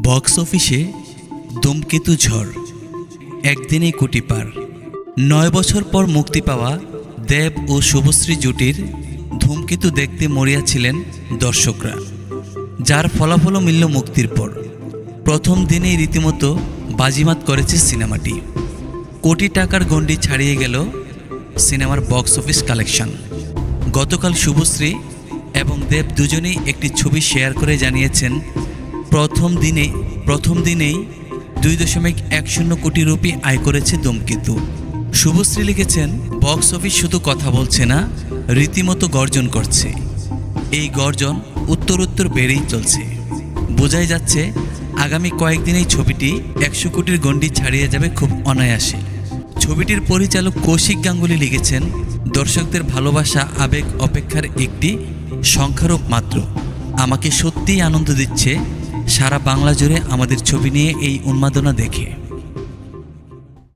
Box অফিসে ধূমকেতু ঝড়, একদিনেই কোটি পার। 9 বছর পর মুক্তি পাওয়া দেব ও শুভশ্রী জুটির ধূমকেতু দেখতে মরিয়া ছিলেন দর্শকরা, যার ফলাফলও মিলল মুক্তির পর। প্রথম দিনেই রীতিমতো বাজিমাত করেছে সিনেমাটি। কোটি টাকার গণ্ডি ছাড়িয়ে গেল সিনেমার বক্স অফিস কালেকশন। গতকাল শুভশ্রী এবং দেব দুজনেই একটি ছবি শেয়ার করে জানিয়েছেন, প্রথম দিনেই 2.10 কোটি রুপি আয় করেছে ধূমকেতু। শুভশ্রী লিখেছেন, বক্স অফিস শুধু কথা বলছে না, রীতিমতো গর্জন করছে। এই গর্জন উত্তরোত্তর বেড়েই চলছে। বোঝাই যাচ্ছে আগামী কয়েকদিনেই ছবিটি 100 কোটির গণ্ডি ছাড়িয়ে যাবে খুব অনায়াসে। ছবিটির পরিচালক কৌশিক গাঙ্গুলি লিখেছেন, দর্শকদের ভালোবাসা আবেগ অপেক্ষার একটি সংখ্যারূপ মাত্র। আমাকে সত্যিই আনন্দ দিচ্ছে সারা বাংলা জুড়ে আমাদের ছবি নিয়ে এই উন্মাদনা দেখে।